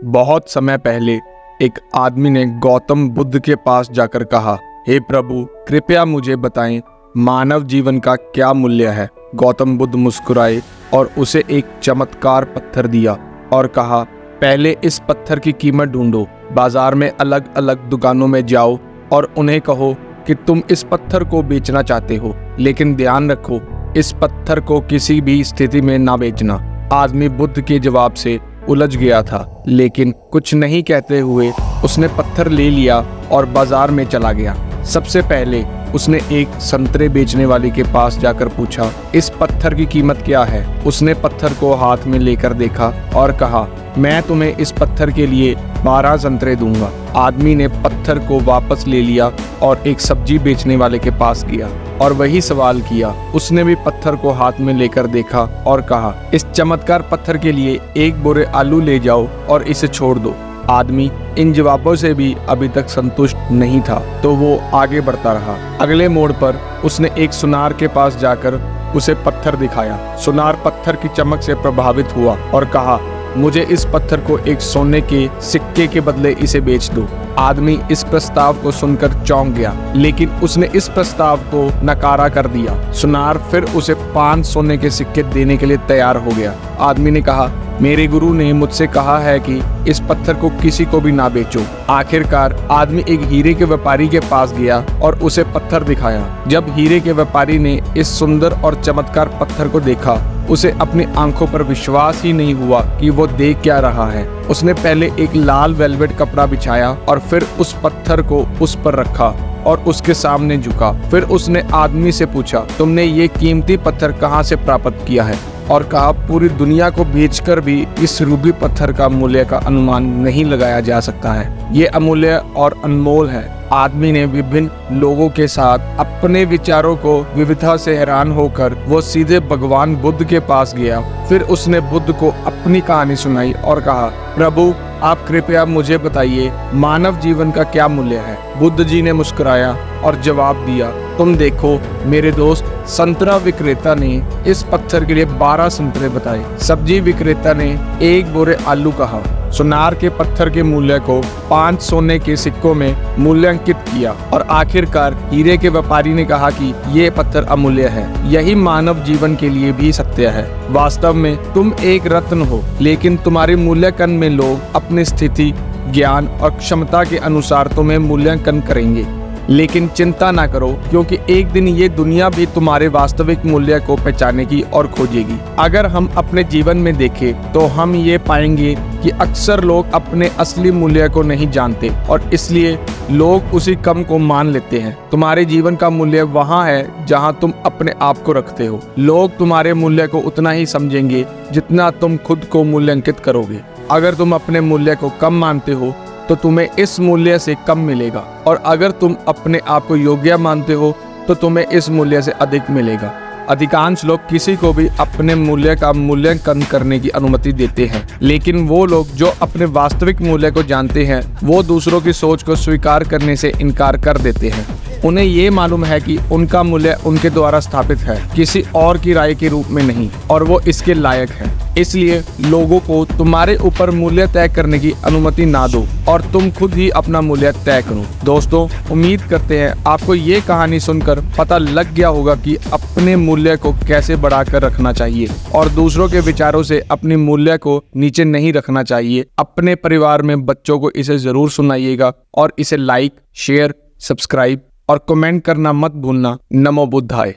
बहुत समय पहले एक आदमी ने गौतम बुद्ध के पास जाकर कहा, हे प्रभु, कृपया मुझे बताएं मानव जीवन का क्या मूल्य है। गौतम बुद्ध मुस्कुराए और उसे एक चमत्कार पत्थर दिया और कहा, पहले इस पत्थर की कीमत ढूंढो। बाजार में अलग अलग दुकानों में जाओ और उन्हें कहो कि तुम इस पत्थर को बेचना चाहते हो, लेकिन ध्यान रखो, इस पत्थर को किसी भी स्थिति में ना बेचना। आदमी बुद्ध के जवाब से उलझ गया था, लेकिन कुछ नहीं कहते हुए उसने पत्थर ले लिया और बाजार में चला गया। सबसे पहले उसने एक संतरे बेचने वाले के पास जाकर पूछा, इस पत्थर की कीमत क्या है। उसने पत्थर को हाथ में लेकर देखा और कहा, मैं तुम्हें इस पत्थर के लिए 12 संतरे दूंगा। आदमी ने पत्थर को वापस ले लिया और एक सब्जी बेचने वाले के पास गया और वही सवाल किया। उसने भी पत्थर को हाथ में लेकर देखा और कहा, इस चमत्कार पत्थर के लिए 1 बोरे आलू ले जाओ और इसे छोड़ दो। आदमी इन जवाबों से भी अभी तक संतुष्ट नहीं था, तो वो आगे बढ़ता रहा। अगले मोड़ पर उसने एक सुनार के पास जाकर उसे पत्थर दिखाया। सुनार पत्थर की चमक से प्रभावित हुआ और कहा, मुझे इस पत्थर को एक सोने के सिक्के के बदले इसे बेच दो। आदमी इस प्रस्ताव को सुनकर चौंक गया, लेकिन उसने इस प्रस्ताव को नकारा कर दिया। सुनार फिर उसे 5 सोने के सिक्के देने के लिए तैयार हो गया। आदमी ने कहा, मेरे गुरु ने मुझसे कहा है कि इस पत्थर को किसी को भी ना बेचो। आखिरकार आदमी एक हीरे के व्यापारी के पास गया और उसे पत्थर दिखाया। जब हीरे के व्यापारी ने इस सुंदर और चमत्कार पत्थर को देखा, उसे अपनी आंखों पर विश्वास ही नहीं हुआ कि वो देख क्या रहा है। उसने पहले एक लाल वेलवेट कपड़ा बिछाया और फिर उस पत्थर को उस पर रखा और उसके सामने झुका। फिर उसने आदमी से पूछा, तुमने ये कीमती पत्थर कहाँ से प्राप्त किया है? और कहा, पूरी दुनिया को बेचकर भी इस रूबी पत्थर का मूल्य का अनुमान नहीं लगाया जा सकता है। ये अमूल्य और अनमोल है। आदमी ने विभिन्न लोगों के साथ अपने विचारों को विविधता से हैरान होकर वो सीधे भगवान बुद्ध के पास गया। फिर उसने बुद्ध को अपनी कहानी सुनाई और कहा, प्रभु, आप कृपया मुझे बताइए मानव जीवन का क्या मूल्य है। बुद्ध जी ने मुस्कुराया और जवाब दिया, तुम देखो मेरे दोस्त, संतरा विक्रेता ने इस पत्थर के लिए 12 संतरे बताए। सब्जी विक्रेता ने 1 बोरे आलू कहा। सुनार के पत्थर के मूल्य को 5 सोने के सिक्कों में मूल्यांकित किया और आखिरकार हीरे के व्यापारी ने कहा कि ये पत्थर अमूल्य है। यही मानव जीवन के लिए भी सत्य है। वास्तव में तुम एक रत्न हो, लेकिन तुम्हारे मूल्यांकन में लोग अपनी स्थिति, ज्ञान और क्षमता के अनुसार तुम्हें मूल्यांकन करेंगे। लेकिन चिंता ना करो, क्योंकि एक दिन ये दुनिया भी तुम्हारे वास्तविक मूल्य को पहचानेगी और खोजेगी। अगर हम अपने जीवन में देखें तो हम ये पाएंगे कि अक्सर लोग अपने असली मूल्य को नहीं जानते और इसलिए लोग उसी कम को मान लेते हैं। तुम्हारे जीवन का मूल्य वहाँ है जहाँ तुम अपने आप को रखते हो। लोग तुम्हारे मूल्य को उतना ही समझेंगे जितना तुम खुद को मूल्यांकित करोगे। अगर तुम अपने मूल्य को कम मानते हो तो तुम्हें इस मूल्य से कम मिलेगा, और अगर तुम अपने आप को योग्य मानते हो तो तुम्हें इस मूल्य से अधिक मिलेगा। अधिकांश लोग किसी को भी अपने मूल्य का मूल्यांकन करने की अनुमति देते हैं, लेकिन वो लोग जो अपने वास्तविक मूल्य को जानते हैं वो दूसरों की सोच को स्वीकार करने से इनकार कर देते हैं। उन्हें ये मालूम है कि उनका मूल्य उनके द्वारा स्थापित है, किसी और की राय के रूप में नहीं, और वो इसके लायक है। इसलिए लोगों को तुम्हारे ऊपर मूल्य तय करने की अनुमति ना दो और तुम खुद ही अपना मूल्य तय करो। दोस्तों, उम्मीद करते हैं आपको ये कहानी सुनकर पता लग गया होगा कि अपने मूल्य को कैसे बढ़ाकर रखना चाहिए और दूसरों के विचारों से अपने मूल्य को नीचे नहीं रखना चाहिए। अपने परिवार में बच्चों को इसे जरूर सुनाइएगा और इसे लाइक, शेयर, सब्सक्राइब और कमेंट करना मत भूलना। नमो बुद्धाय।